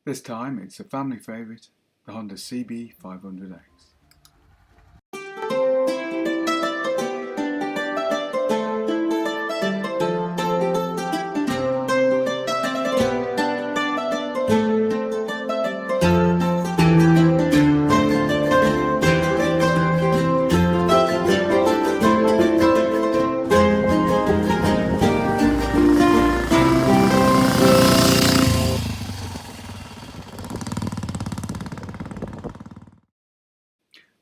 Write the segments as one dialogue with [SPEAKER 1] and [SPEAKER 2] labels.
[SPEAKER 1] This time it's a family favourite, the Honda CB500X.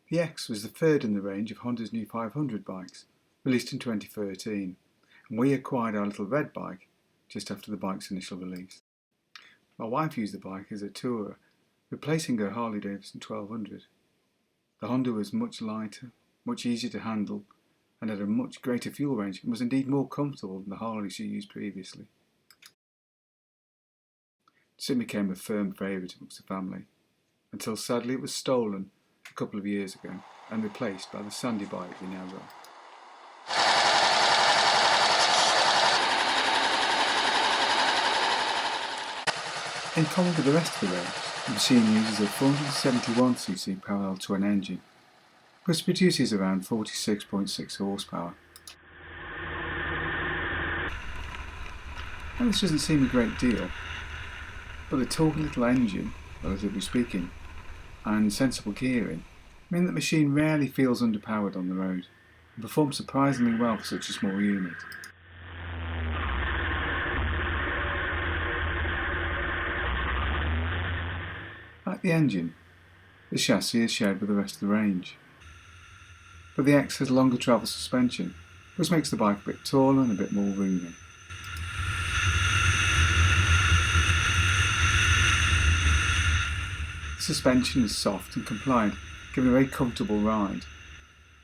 [SPEAKER 1] The X was the third in the range of Honda's new 500 bikes, released in 2013, and we acquired our little red bike just after the bike's initial release. My wife used the bike as a tourer, replacing her Harley-Davidson 1200. The Honda was much lighter, much easier to handle, and had a much greater fuel range and was indeed more comfortable than the Harley she used previously. It soon became a firm favourite amongst the family, until sadly it was stolen a couple of years ago and replaced by the sandy bike we now ride. In common with the rest of the range, the machine uses a 471cc parallel twin engine, which produces around 46.6 horsepower. Now, this doesn't seem a great deal, but the torquey little engine, relatively speaking, and sensible gearing mean that the machine rarely feels underpowered on the road and performs surprisingly well for such a small unit. Like the engine, the chassis is shared with the rest of the range, but the X has longer travel suspension, which makes the bike a bit taller and a bit more roomy. The suspension is soft and compliant, giving a very comfortable ride.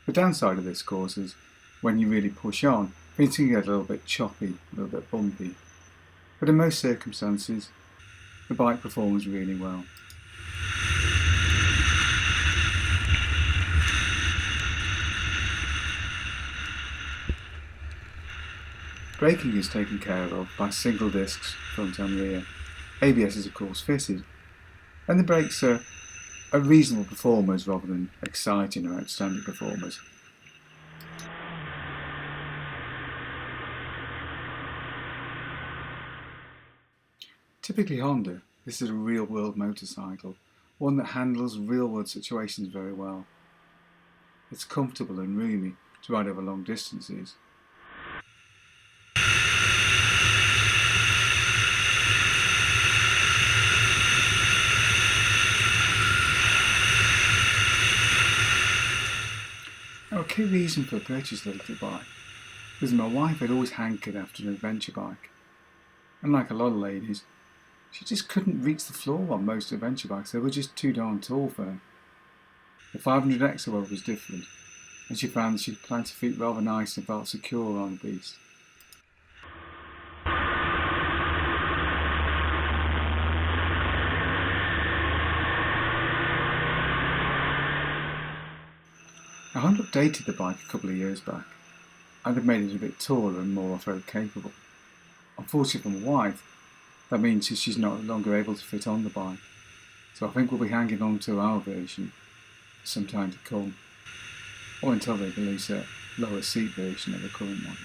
[SPEAKER 1] The downside of this, of course, is when you really push on, things can get a little bit choppy, a little bit bumpy. But in most circumstances, the bike performs really well. Braking is taken care of by single discs, front and rear. ABS is of course fitted, and the brakes are reasonable performers rather than exciting or outstanding performers. Typically Honda, this is a real-world motorcycle, one that handles real-world situations very well. It's comfortable and roomy to ride over long distances. Now, a key reason for purchasing the little bike was that my wife had always hankered after an adventure bike, and like a lot of ladies, she just couldn't reach the floor on most adventure bikes. They were just too darn tall for her. The 500X, however, was different, and she found that she planted her feet rather nice and felt secure on the beast. I Honda updated the bike a couple of years back and have made it a bit taller and more off-road capable. Unfortunately for my wife, that means she's no longer able to fit on the bike, so I think we'll be hanging on to our version for some time to come, or until they release a lower seat version of the current one.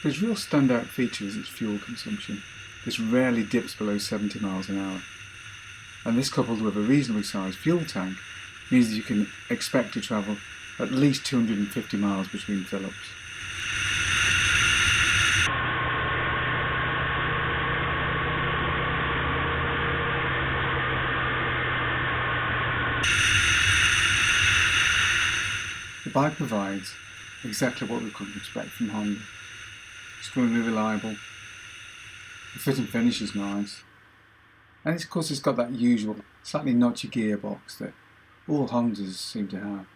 [SPEAKER 1] Its real standout feature is its fuel consumption. This rarely dips below 70 miles an hour. And this, coupled with a reasonably sized fuel tank, means that you can expect to travel at least 250 miles between fill-ups. The bike provides exactly what we could expect from Honda. Extremely reliable, the fit and finish is nice, and of course it's got that usual slightly notchy gearbox that all Hondas seem to have.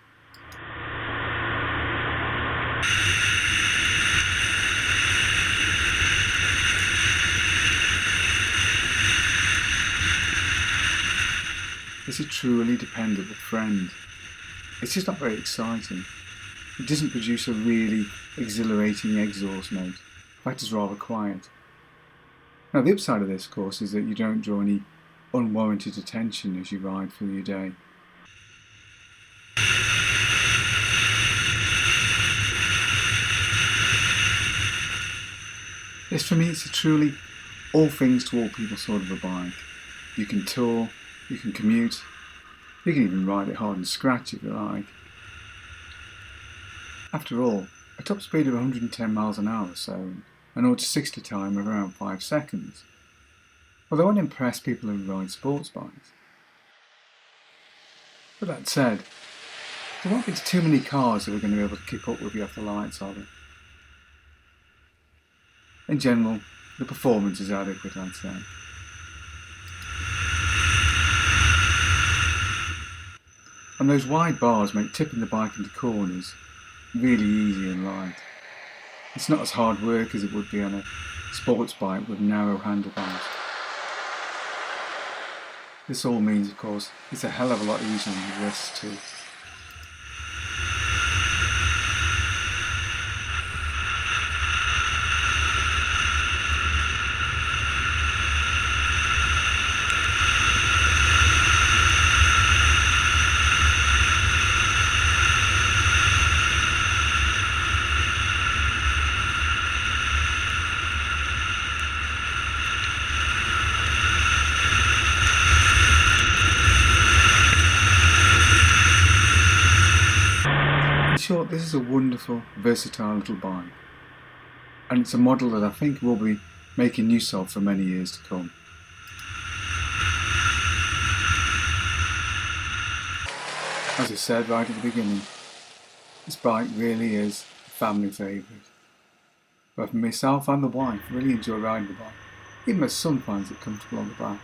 [SPEAKER 1] It's a truly dependable friend. It's just not very exciting. It doesn't produce a really exhilarating exhaust note. In fact, it's rather quiet. Now, the upside of this, of course, is that you don't draw any unwarranted attention as you ride through your day. Yes, for me, it's a truly all things to all people sort of a bike. You can tour, you can commute, you can even ride it hard and scratch if you like. After all, a top speed of 110 miles an hour or so, and an 0 to 60 time of around 5 seconds. Well, they won't impress people who ride sports bikes. But that said, there won't be too many cars that are going to be able to keep up with you off the lights, are there? In general, the performance is adequate, I'd say. And those wide bars make tipping the bike into corners really easy and light. It's not as hard work as it would be on a sports bike with narrow handlebars. This all means, of course, it's a hell of a lot easier on the wrists too. In short, this is a wonderful, versatile little bike, and it's a model that I think we'll be making use of for many years to come. As I said right at the beginning, this bike really is a family favourite. Both myself and the wife really enjoy riding the bike. Even my son finds it comfortable on the back.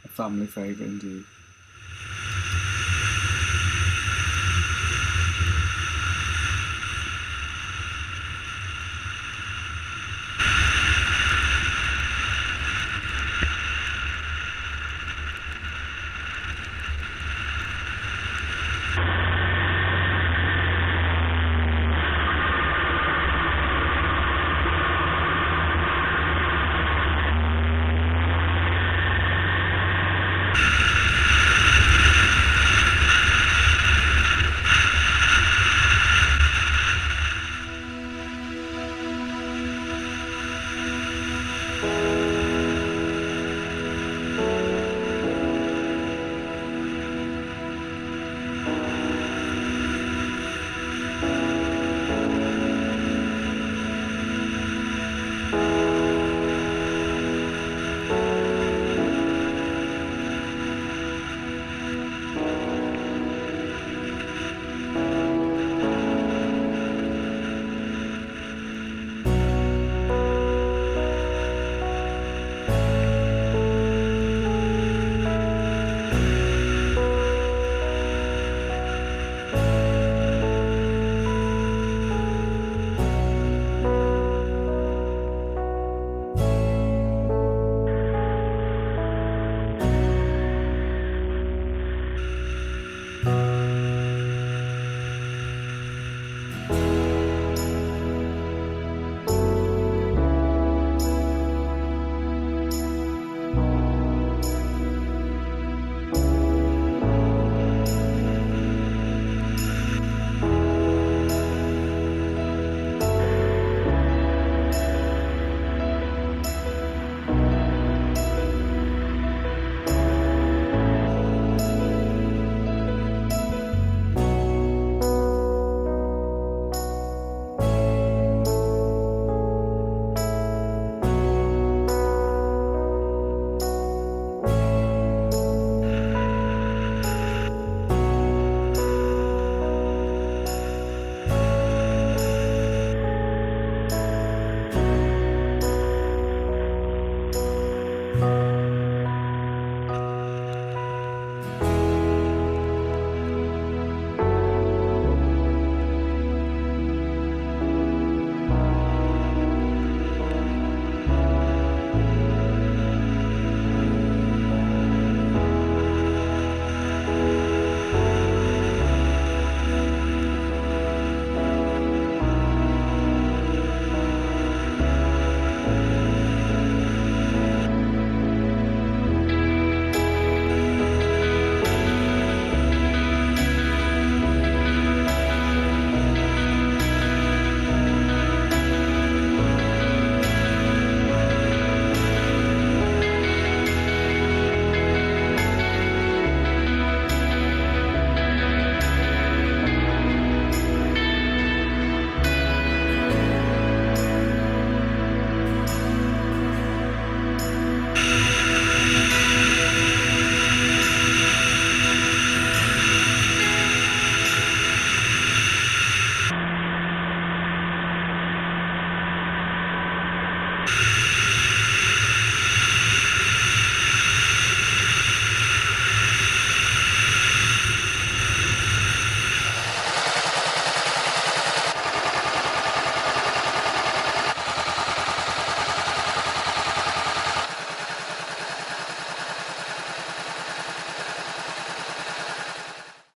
[SPEAKER 1] A family favourite indeed.